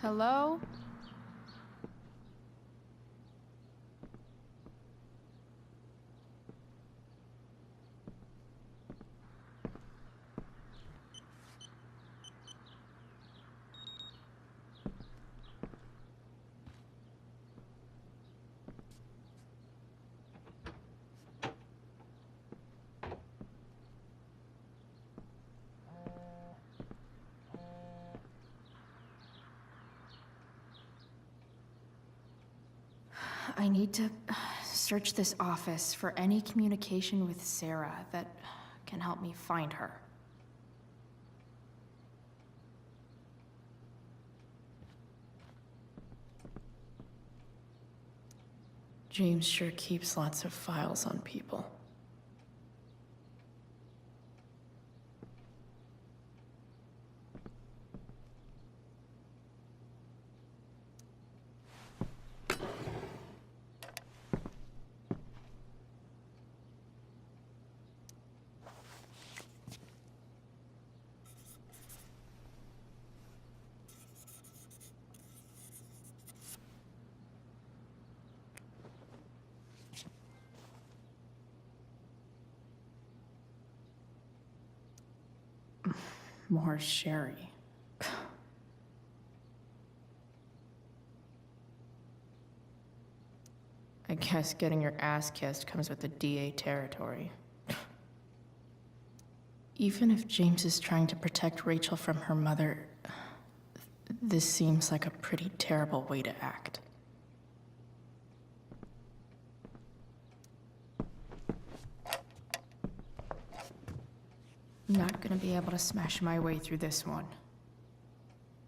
Hello? I need to search this office for any communication with Sarah that can help me find her. James sure keeps lots of files on people. More Sherry. I guess getting your ass kissed comes with the DA territory. Even if James is trying to protect Rachel from her mother, this seems like a pretty terrible way to act. Not gonna be able to smash my way through this one.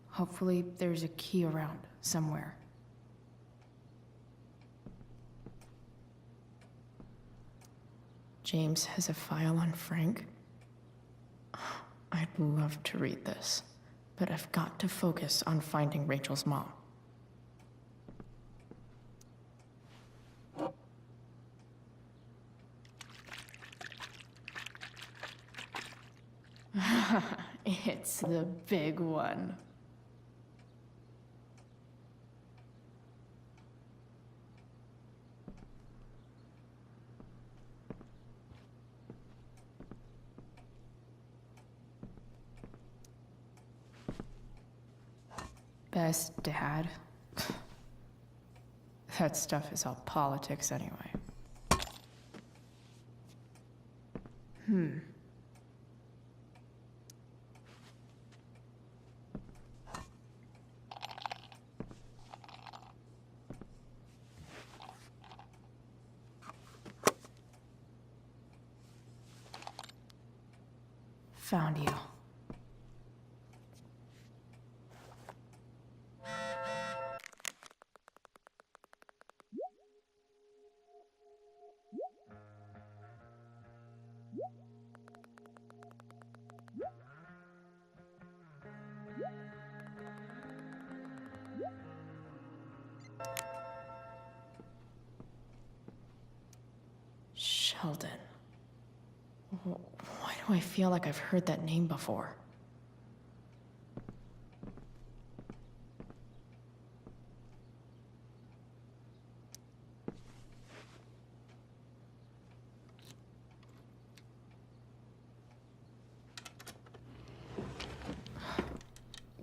Hopefully there's a key around somewhere. James has a file on Frank. I'd love to read this, but I've got to focus on finding Rachel's mom. It's the big one. Best dad. That stuff is all politics anyway. Found you. Sheldon. Why do I feel like I've heard that name before?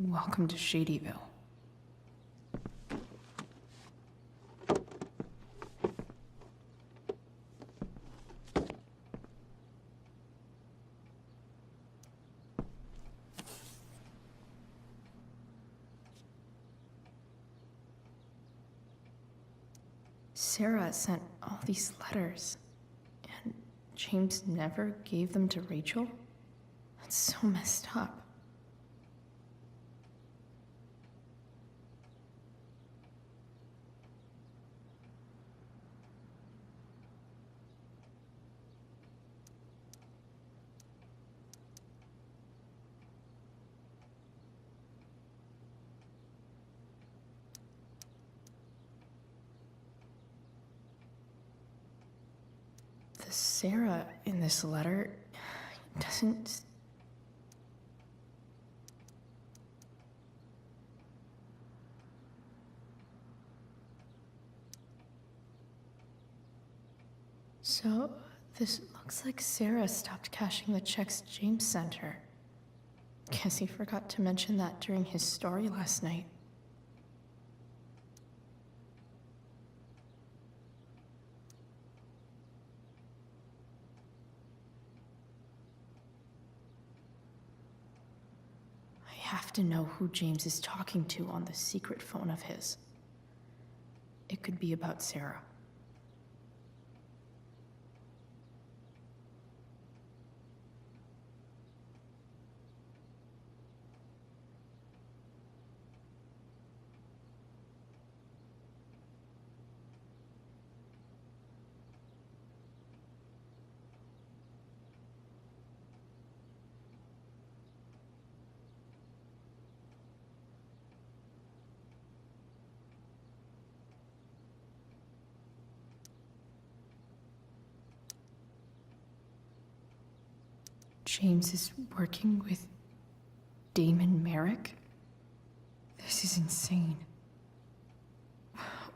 Welcome to Shadyville. Sarah sent all these letters, and James never gave them to Rachel? That's so messed up. The Sarah in this letter doesn't... So, this looks like Sarah stopped cashing the checks James sent her. Guess he forgot to mention that during his story last night. I have to know who James is talking to on the secret phone of his. It could be about Sarah. James is working with Damon Merrick? This is insane.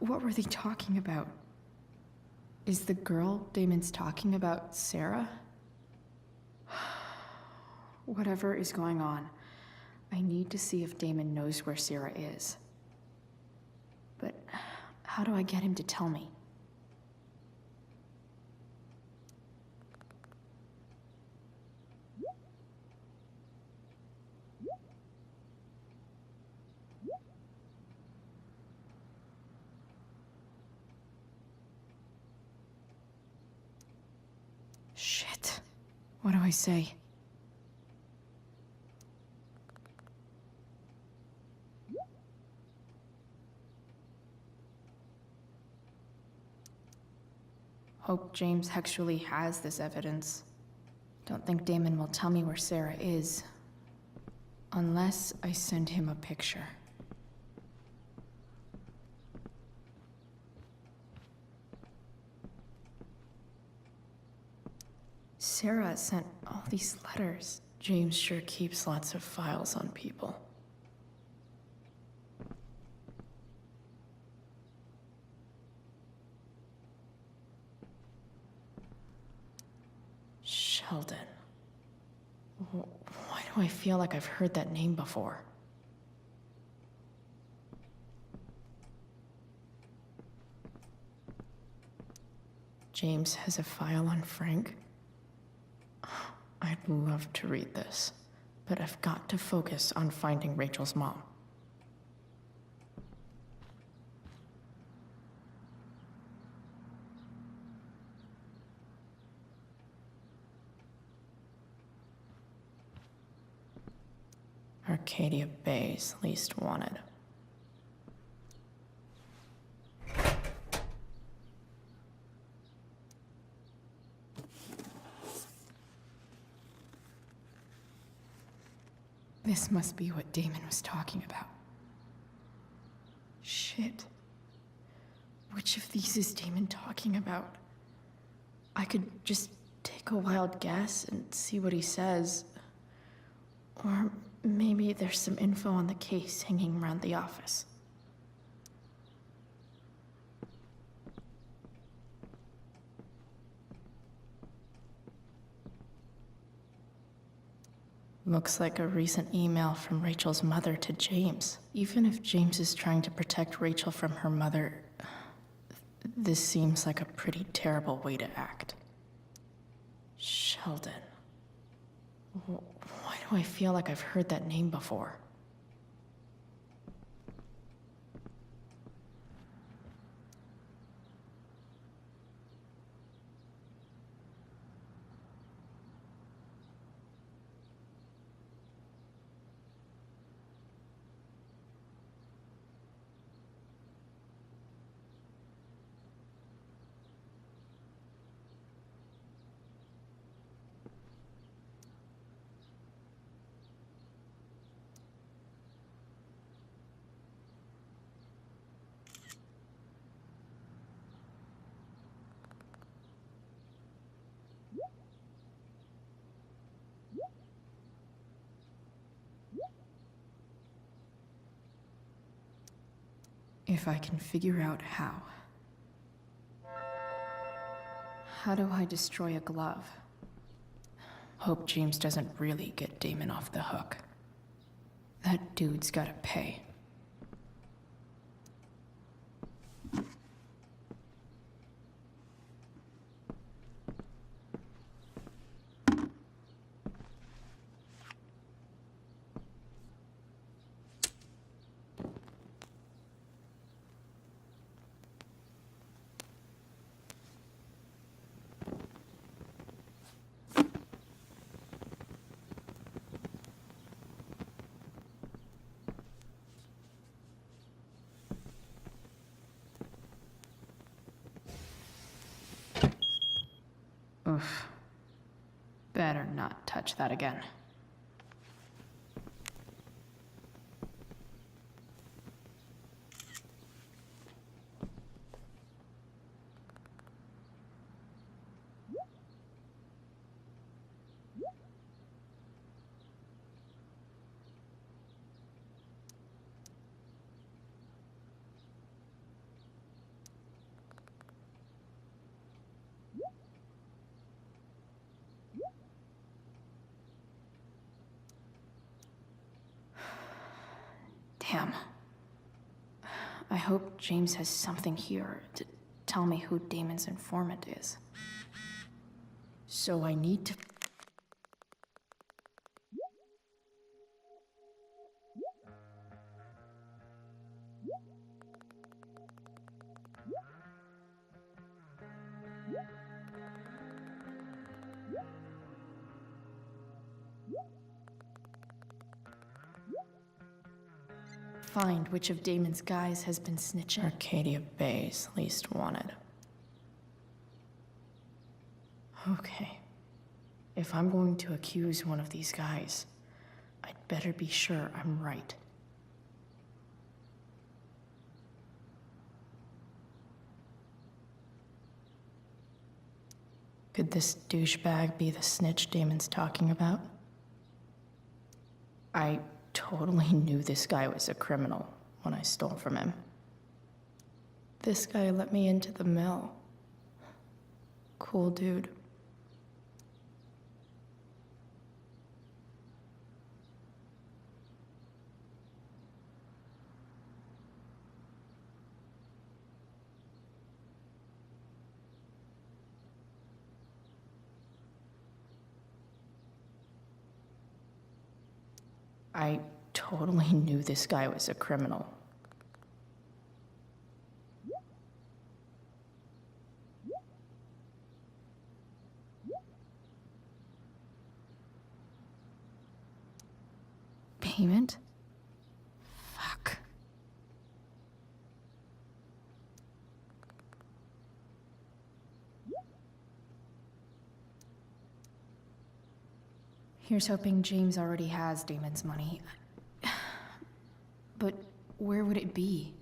What were they talking about? Is the girl Damon's talking about Sarah? Whatever is going on, I need to see if Damon knows where Sarah is. But how do I get him to tell me? Shit. What do I say? Hope James actually has this evidence. Don't think Damon will tell me where Sarah is. Unless I send him a picture. Sarah sent all these letters. James sure keeps lots of files on people. Sheldon. Why do I feel like I've heard that name before? James has a file on Frank? I'd love to read this, but I've got to focus on finding Rachel's mom. Arcadia Bay's least wanted. This must be what Damon was talking about. Shit. Which of these is Damon talking about? I could just take a wild guess and see what he says. Or maybe there's some info on the case hanging around the office. Looks like a recent email from Rachel's mother to James. Even if James is trying to protect Rachel from her mother, this seems like a pretty terrible way to act. Sheldon. Why do I feel like I've heard that name before? If I can figure out how. How do I destroy a glove? Hope James doesn't really get Damon off the hook. That dude's gotta pay. Oof. Better not touch that again. Damn. I hope James has something here to tell me who Damon's informant is. So I need to... find which of Damon's guys has been snitching. Arcadia Bay's least wanted. Okay. If I'm going to accuse one of these guys, I'd better be sure I'm right. Could this douchebag be the snitch Damon's talking about? I totally knew this guy was a criminal when I stole from him. This guy let me into the mill. Cool dude. I totally knew this guy was a criminal. Payment? Fuck. Here's hoping James already has Damon's money. But where would it be?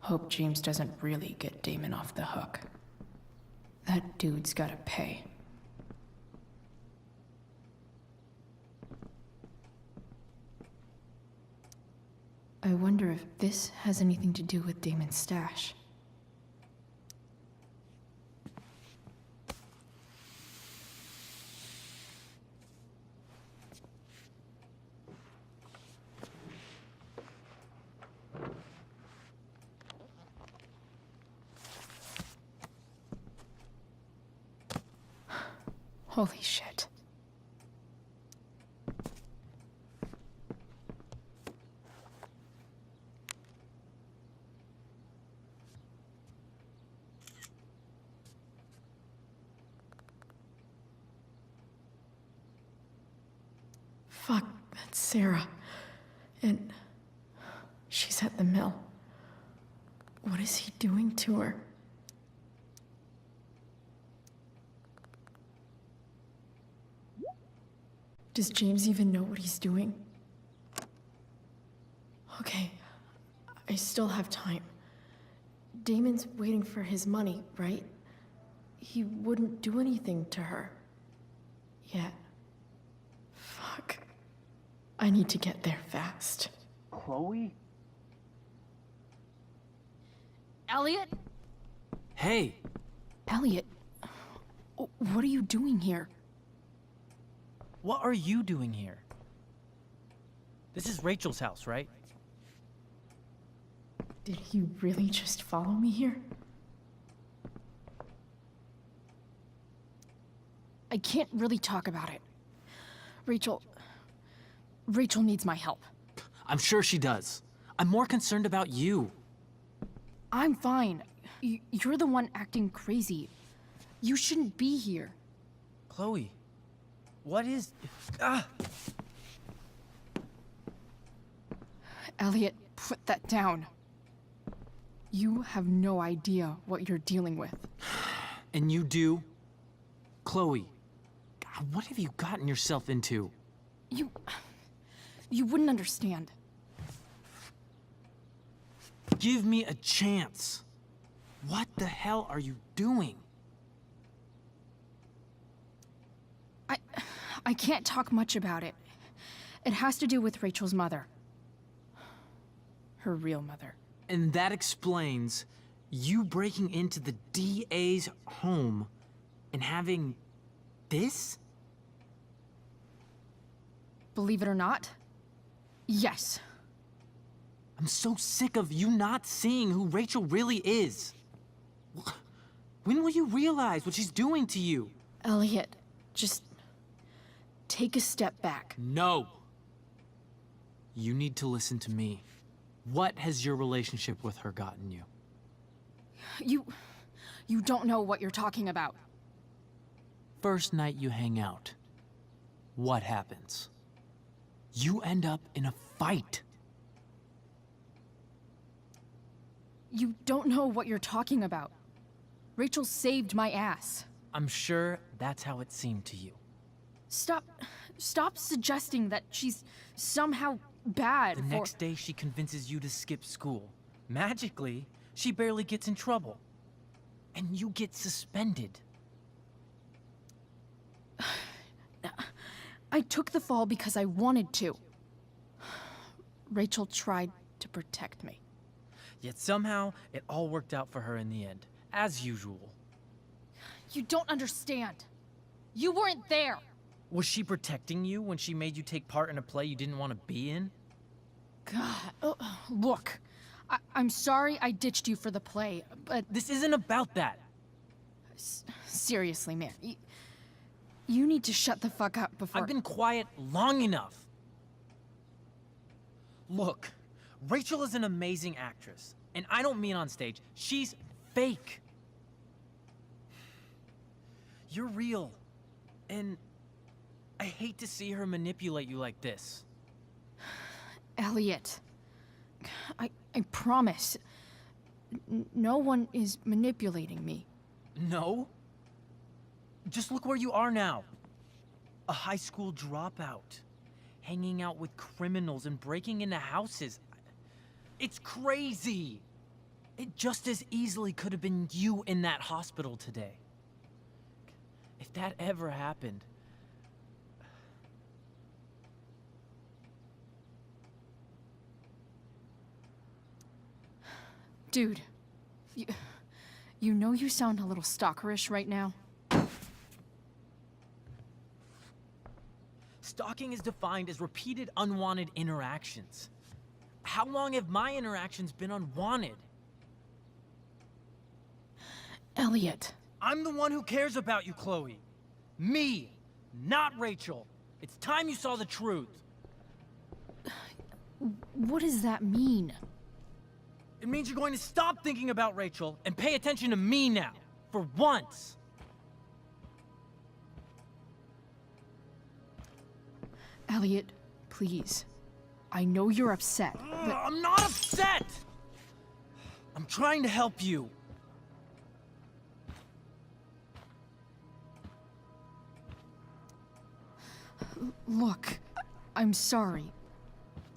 Hope James doesn't really get Damon off the hook. That dude's gotta pay. I wonder if this has anything to do with Damon's stash. Holy shit. Fuck, that's Sarah. And she's at the mill. What is he doing to her? Does James even know what he's doing? Okay, I still have time. Damon's waiting for his money, right? He wouldn't do anything to her. Yet. Fuck. I need to get there fast. Chloe? Elliot? Hey! Elliot, What are you doing here? What are you doing here? This is Rachel's house, right? Did you really just follow me here? I can't really talk about it. Rachel needs my help. I'm sure she does. I'm more concerned about you. I'm fine. You're the one acting crazy. You shouldn't be here. Chloe, what is... Ah! Elliot, put that down. You have no idea what you're dealing with. And you do? Chloe, God, what have you gotten yourself into? You wouldn't understand. Give me a chance. What the hell are you doing? I can't talk much about it. It has to do with Rachel's mother. Her real mother. And that explains you breaking into the DA's home and having this? Believe it or not, yes. I'm so sick of you not seeing who Rachel really is. When will you realize what she's doing to you? Elliot, just take a step back. No. You need to listen to me. What has your relationship with her gotten you? You don't know what you're talking about. First night you hang out, what happens? You end up in a fight. You don't know what you're talking about. Rachel saved my ass. I'm sure that's how it seemed to you. Stop suggesting that she's somehow bad. The next day she convinces you to skip school. Magically, she barely gets in trouble. And you get suspended. I took the fall because I wanted to. Rachel tried to protect me. Yet somehow, it all worked out for her in the end, as usual. You don't understand. You weren't there. Was she protecting you when she made you take part in a play you didn't want to be in? God, look. I'm sorry I ditched you for the play, but... This isn't about that. Seriously, man. You need to shut the fuck up before... I've been quiet long enough. Look, Rachel is an amazing actress. And I don't mean on stage. She's fake. You're real. And I hate to see her manipulate you like this. Elliot, I promise. No one is manipulating me. No? Just look where you are now. A high school dropout. Hanging out with criminals and breaking into houses. It's crazy. It just as easily could have been you in that hospital today. If that ever happened... Dude, you know you sound a little stalkerish right now? Stalking is defined as repeated unwanted interactions. How long have my interactions been unwanted? Elliot. I'm the one who cares about you, Chloe. Me, not Rachel. It's time you saw the truth. What does that mean? It means you're going to stop thinking about Rachel and pay attention to me now, for once. Elliot, please. I know you're upset, but... I'm not upset! I'm trying to help you. Look, I'm sorry,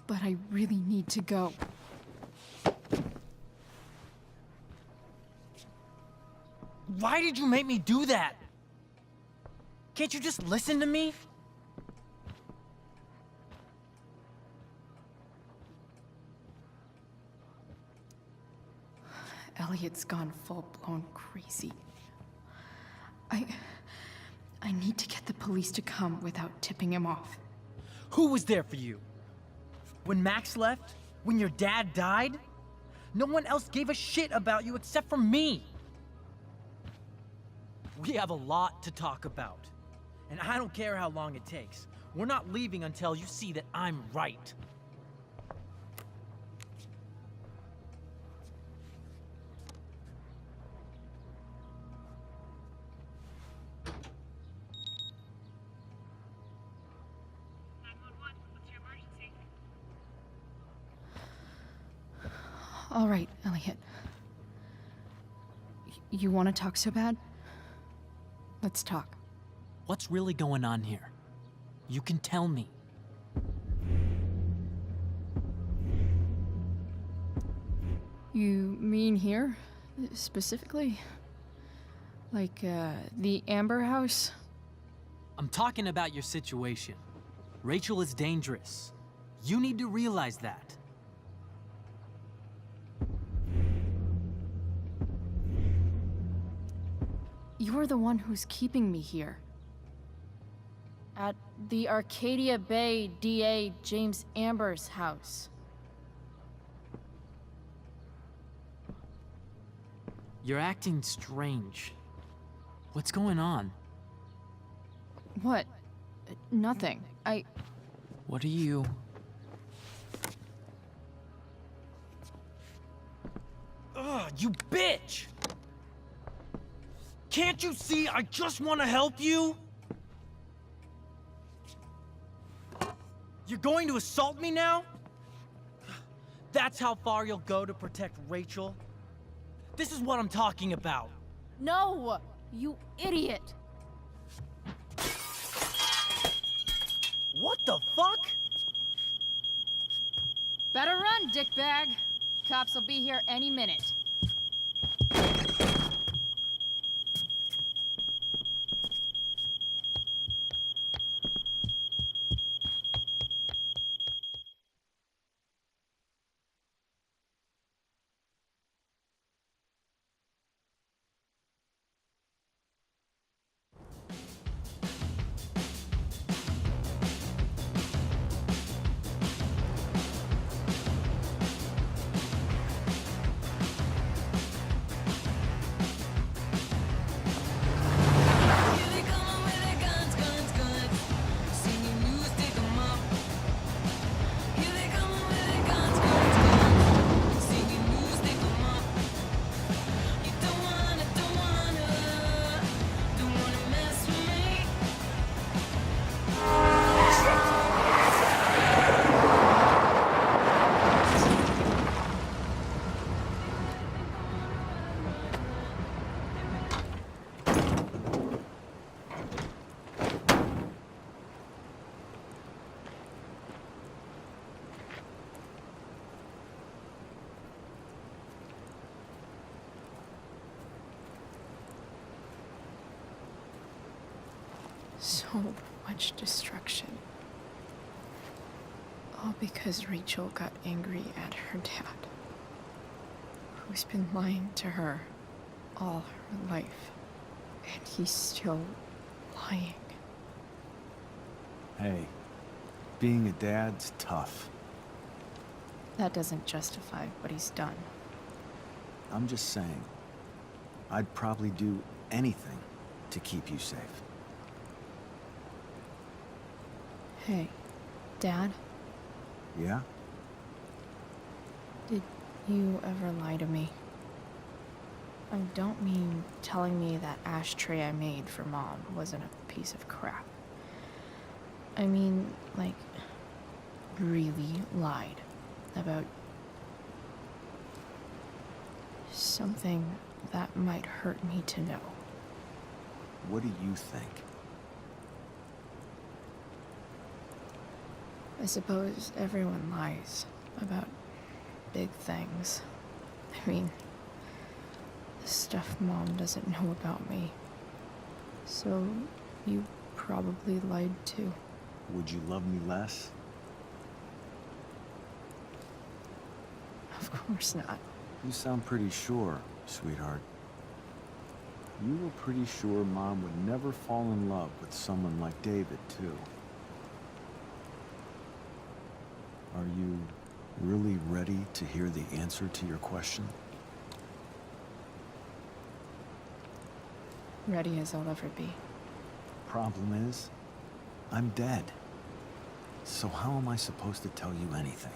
but I really need to go. Why did you make me do that? Can't you just listen to me? Elliot's gone full-blown crazy. I need to get the police to come without tipping him off. Who was there for you? When Max left? When your dad died? No one else gave a shit about you except for me. We have a lot to talk about. And I don't care how long it takes. We're not leaving until you see that I'm right. All right, Elliot. You want to talk so bad? Let's talk. What's really going on here? You can tell me. You mean here? Specifically? Like, the Amber House? I'm talking about your situation. Rachel is dangerous. You need to realize that. You're the one who's keeping me here. At the Arcadia Bay DA James Amber's house. You're acting strange. What's going on? What? Nothing. What are you... Ugh, you bitch! Can't you see I just want to help you? You're going to assault me now? That's how far you'll go to protect Rachel? This is what I'm talking about. No! You idiot! What the fuck? Better run, dickbag. Cops will be here any minute. So much destruction. All because Rachel got angry at her dad, who's been lying to her all her life. And he's still lying. Hey, being a dad's tough. That doesn't justify what he's done. I'm just saying, I'd probably do anything to keep you safe. Hey, Dad, Yeah? did you ever lie to me? I don't mean telling me that ashtray I made for Mom wasn't a piece of crap. I mean, like, really lied about something that might hurt me to know. What do you think? I suppose everyone lies about big things. I mean, the stuff Mom doesn't know about me. So, you probably lied too. Would you love me less? Of course not. You sound pretty sure, sweetheart. You were pretty sure Mom would never fall in love with someone like David, too. Are you really ready to hear the answer to your question? Ready as I'll ever be. Problem is, I'm dead. So how am I supposed to tell you anything?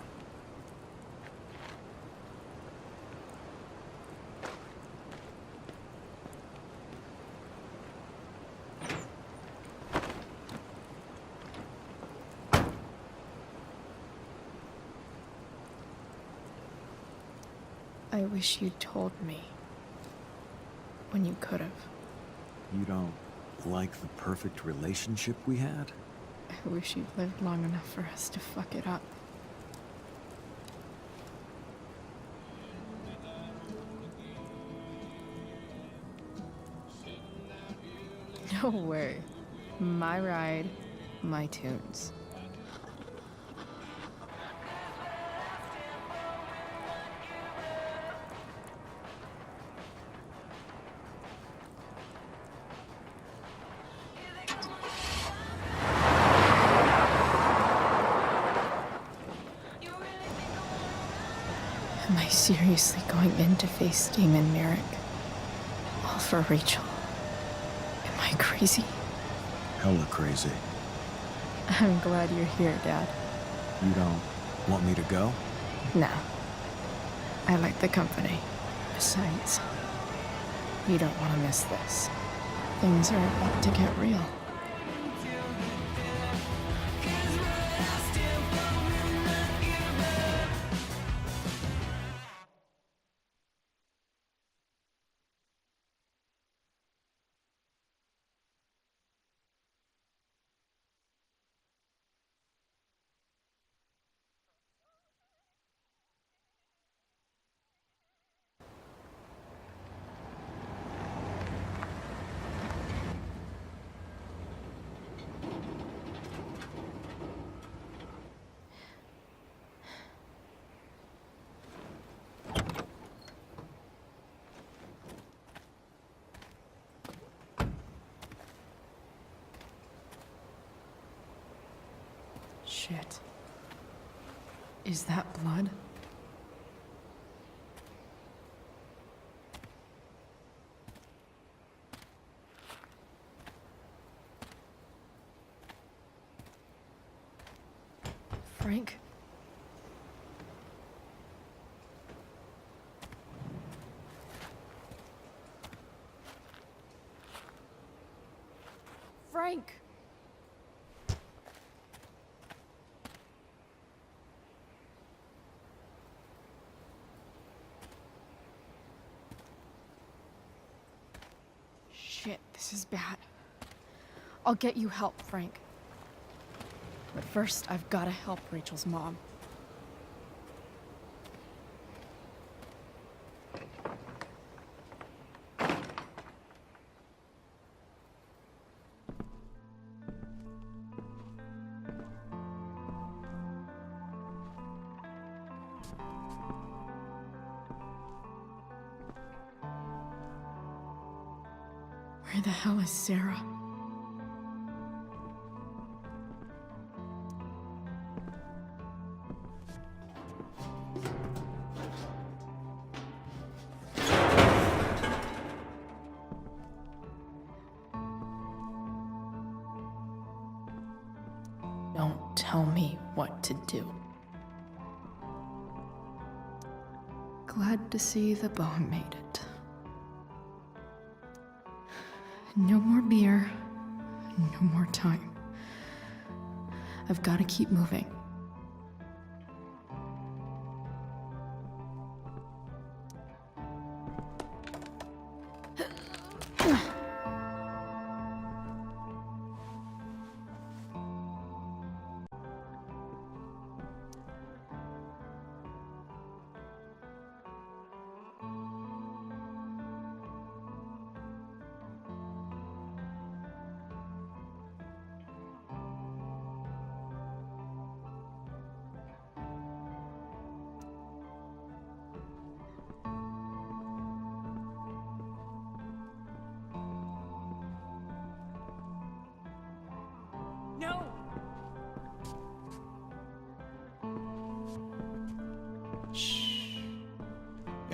I wish you'd told me. When you could have. You don't like the perfect relationship we had? I wish you'd lived long enough for us to fuck it up. No way. My ride, my tunes. Am I seriously going in to face Damon Merrick? All for Rachel? Am I crazy? Hella crazy. I'm glad you're here, Dad. You don't want me to go? No. I like the company. Besides, you don't want to miss this. Things are about to get real. Shit. Is that blood? Frank? Frank! Shit, this is bad. I'll get you help, Frank. But first, I've gotta help Rachel's mom. Where the hell is Sarah? Don't tell me what to do. Glad to see the bone made it. No more beer, no more time. I've got to keep moving.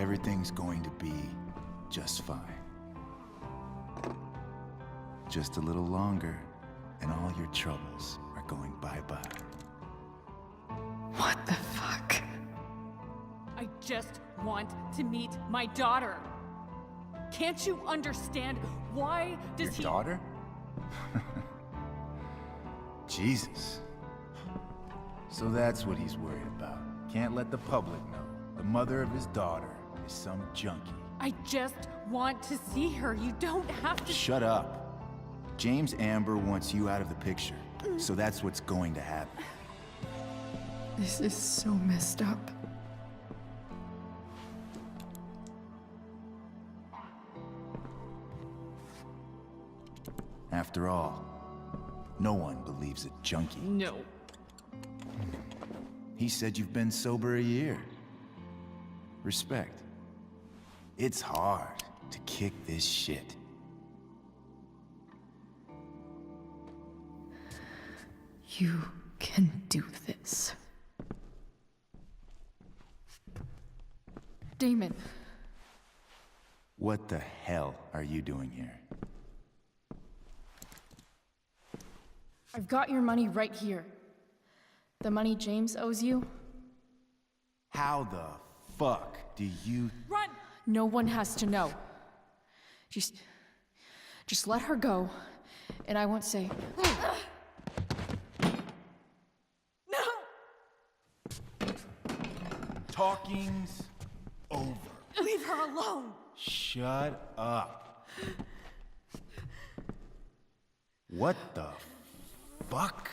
everything's going to be just fine. Just a little longer, and all your troubles are going bye-bye. What the fuck? I just want to meet my daughter. Can't you understand? Why does he... Your daughter? Jesus. So that's what he's worried about. Can't let the public know. The mother of his daughter is some junkie. I just want to see her. You don't have to... Shut up. James Amber wants you out of the picture, so that's what's going to happen. This is so messed up. After all, no one believes a junkie. No. He said you've been sober a year. Respect. It's hard to kick this shit. You can do this. Damon. What the hell are you doing here? I've got your money right here. The money James owes you. How the fuck do you... Run! No one has to know. Just let her go, and I won't say. No! Talking's over. Leave her alone! Shut up. What the fuck?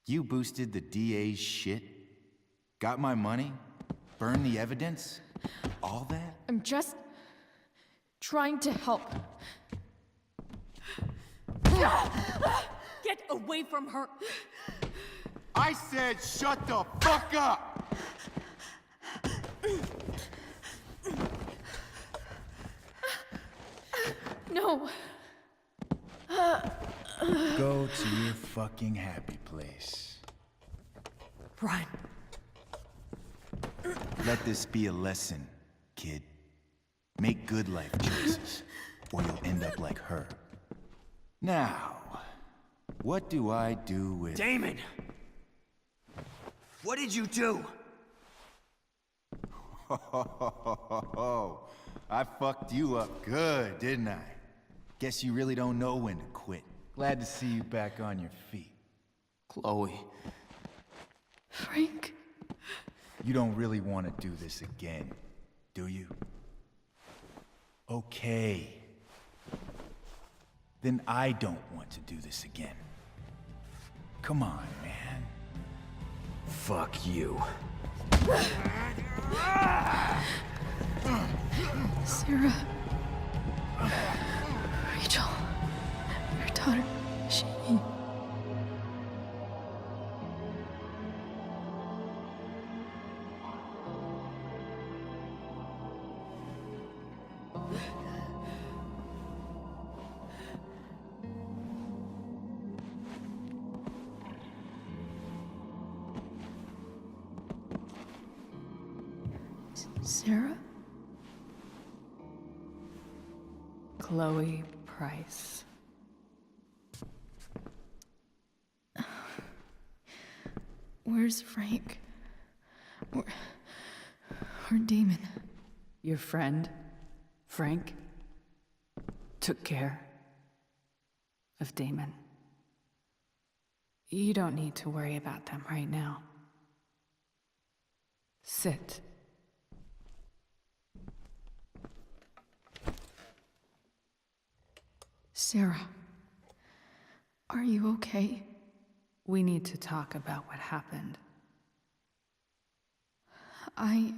You boosted the DA's shit? Got my money? Burned the evidence? All that? I'm just trying to help. Get away from her! I said shut the fuck up! No. Go to your fucking happy place. Run. Let this be a lesson, kid. Make good life choices, or you'll end up like her. Now, what do I do with... Damon! What did you do? I fucked you up good, didn't I? Guess you really don't know when to quit. Glad to see you back on your feet. Chloe. Frank. You don't really want to do this again, do you? Okay. Then I don't want to do this again. Come on, man. Fuck you. Sarah. Rachel. Your daughter. She... Sarah? Chloe Price. Where's Frank? Where Damon? Your friend, Frank, took care of Damon. You don't need to worry about them right now. Sit. Sarah, are you okay? We need to talk about what happened. I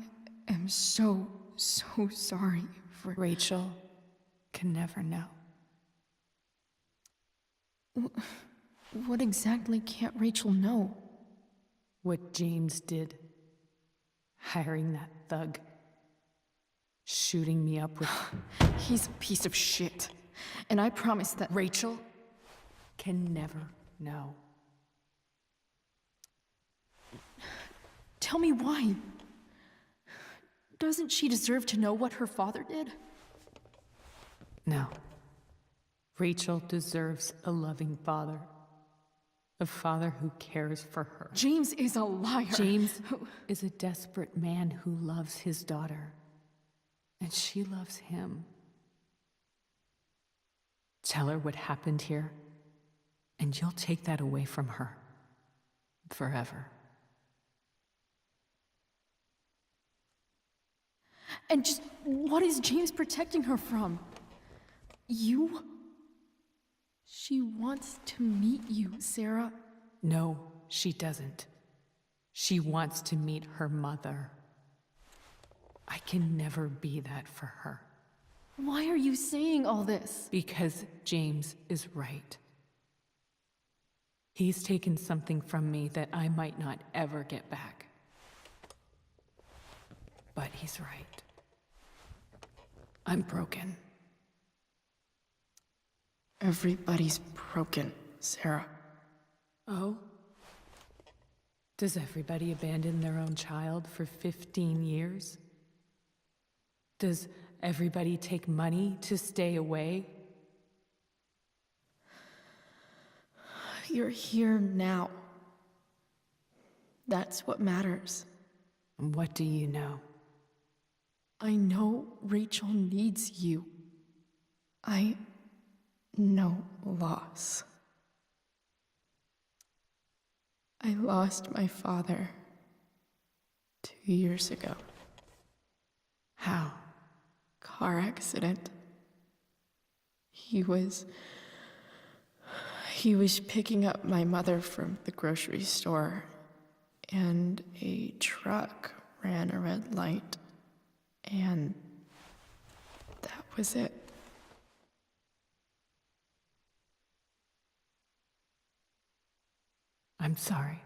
am so sorry for... Rachel can never know. What exactly can't Rachel know? What James did. Hiring that thug. Shooting me up with... He's a piece of shit. And I promise that... Rachel can never know. Tell me why. Doesn't she deserve to know what her father did? No. Rachel deserves a loving father. A father who cares for her. James is a liar. James is a desperate man who loves his daughter. And she loves him. Tell her what happened here, and you'll take that away from her. Forever. And just what is James protecting her from? You? She wants to meet you, Sarah. No, she doesn't. She wants to meet her mother. I can never be that for her. Why are you saying all this? Because James is right. He's taken something from me that I might not ever get back. But he's right. I'm broken. Everybody's broken, Sarah. Oh? Does everybody abandon their own child for 15 years? Does everybody take money to stay away? You're here now. That's what matters. And what do you know? I know Rachel needs you. I know loss. I lost my father 2 years ago. How? Car accident. He was picking up my mother from the grocery store, and a truck ran a red light, and that was it. I'm sorry.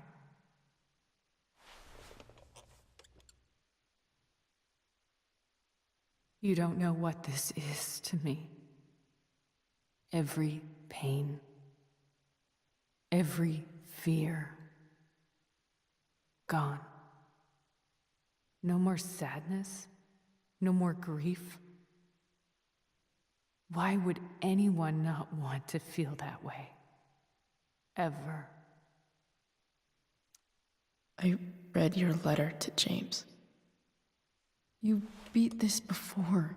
You don't know what this is to me. Every pain, every fear, gone. No more sadness, no more grief. Why would anyone not want to feel that way? Ever. I read your letter to James. You beat this before.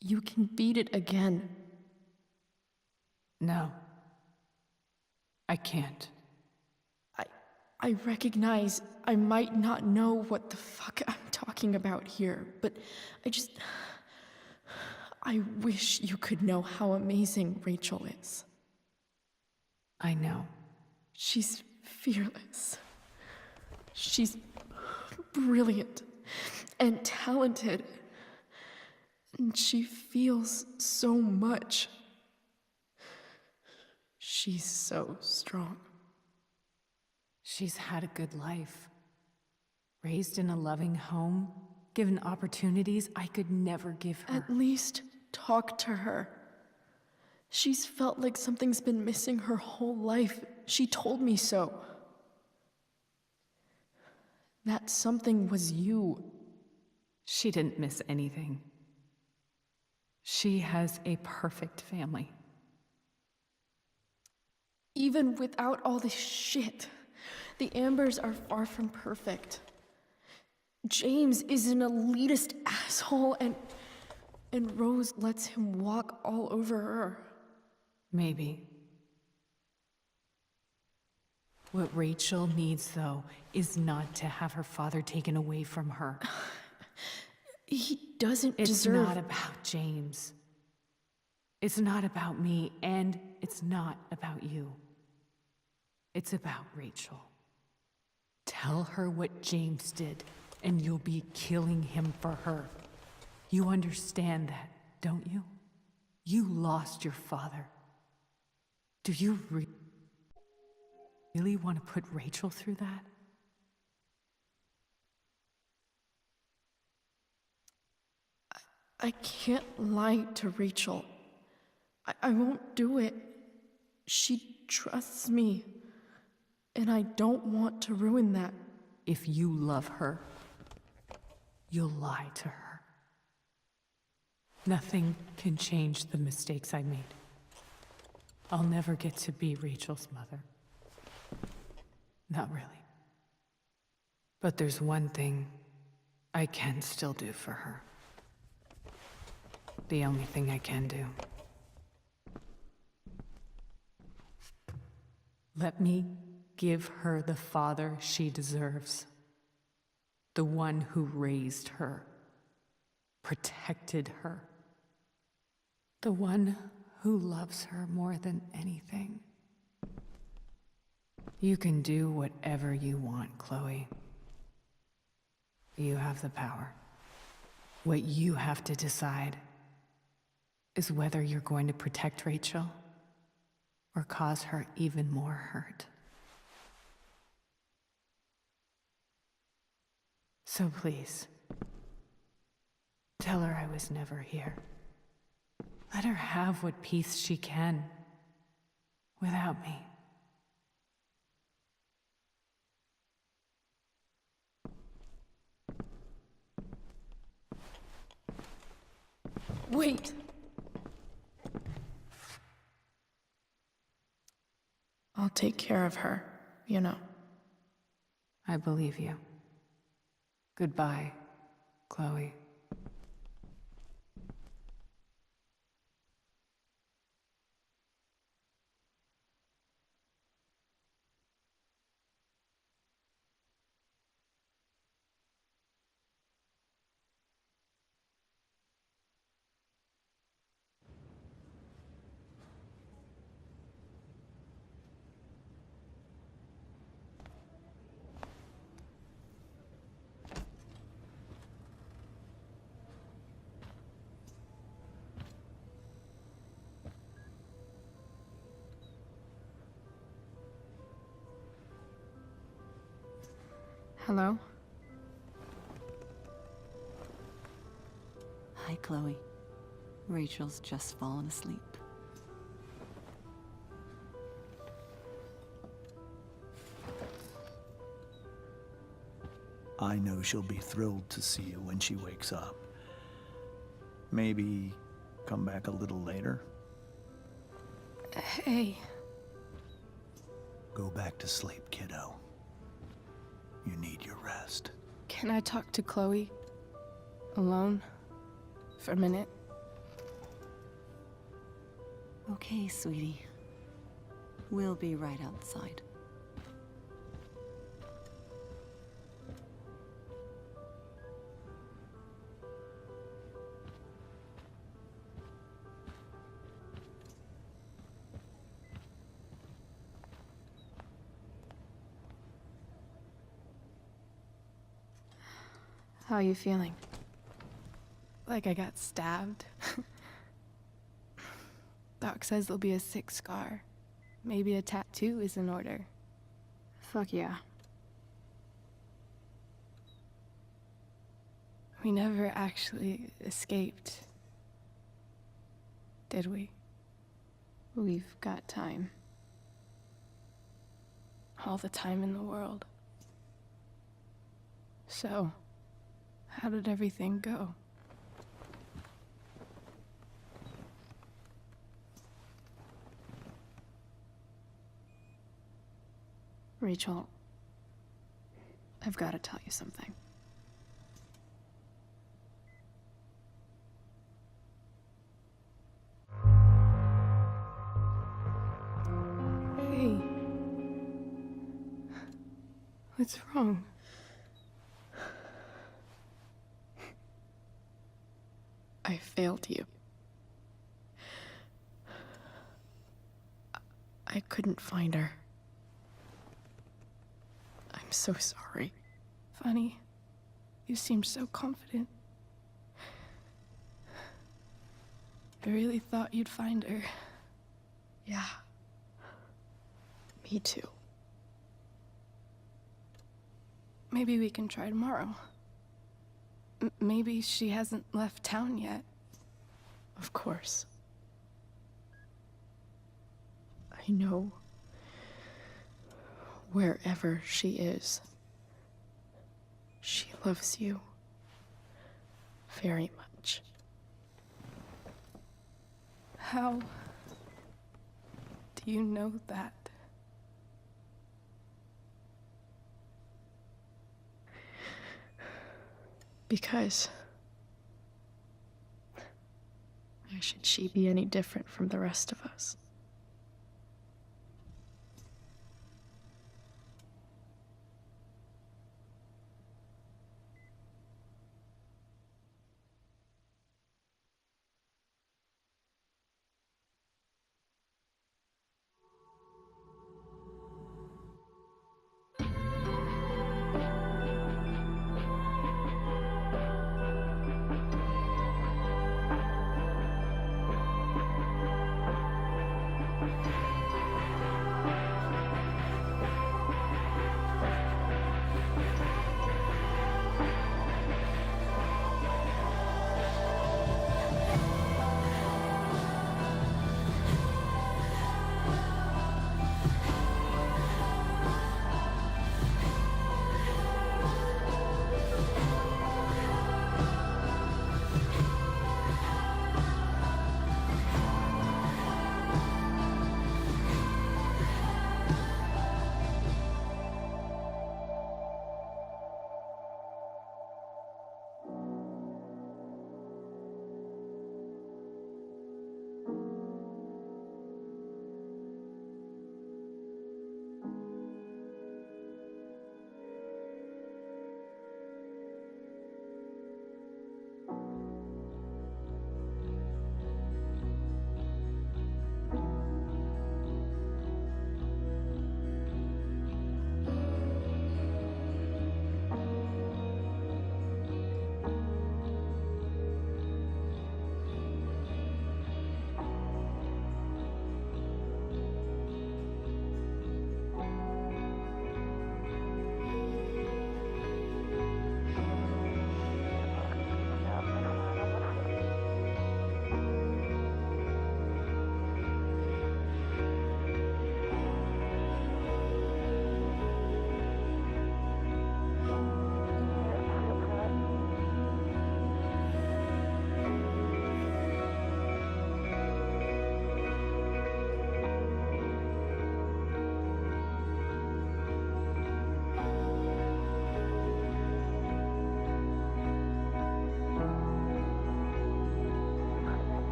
You can beat it again. No. I can't. I recognize I might not know what the fuck I'm talking about here, but I wish you could know how amazing Rachel is. I know. She's fearless. She's brilliant and talented. And she feels so much. She's so strong. She's had a good life. Raised in a loving home, given opportunities I could never give her. At least talk to her. She's felt like something's been missing her whole life. She told me so. That something was you. She didn't miss anything. She has a perfect family. Even without all this shit, the Ambers are far from perfect. James is an elitist asshole, and Rose lets him walk all over her. Maybe. What Rachel needs, though, is not to have her father taken away from her. He doesn't It's deserve... not about James. It's not about me, and it's not about you. It's about Rachel. Tell her what James did, and you'll be killing him for her. You understand that, don't you? You lost your father. Do you really want to put Rachel through that? I can't lie to Rachel. I won't do it. She trusts me, and I don't want to ruin that. if you love her, you'll lie to her. Nothing can change the mistakes I made. I'll never get to be Rachel's mother. Not really. But there's one thing I can still do for her. The only thing I can do. Let me give her the father she deserves. The one who raised her, protected her. The one who loves her more than anything. You can do whatever you want, Chloe. You have the power. What you have to decide is whether you're going to protect Rachel or cause her even more hurt. So please, tell her I was never here. Let her have what peace she can without me. Wait! I'll take care of her, you know. I believe you. Goodbye, Chloe. Hello? Hi, Chloe. Rachel's just fallen asleep. I know she'll be thrilled to see you when she wakes up. Maybe come back a little later? Hey. Go back to sleep, kiddo. You need your rest. Can I talk to Chloe? Alone? For a minute? Okay, sweetie. We'll be right outside. How are you feeling? Like I got stabbed? Doc says there'll be a sick scar. Maybe a tattoo is in order. Fuck yeah. We never actually escaped, did we? We've got time. All the time in the world. So, how did everything go? Rachel, I've got to tell you something. Hey. What's wrong? I failed you. I couldn't find her. I'm so sorry. Funny. You seemed so confident. I really thought you'd find her. Yeah. Me too. Maybe we can try tomorrow. Maybe she hasn't left town yet. Of course. I know wherever she is, She loves you very much. How do you know that? Because why should she be any different from the rest of us?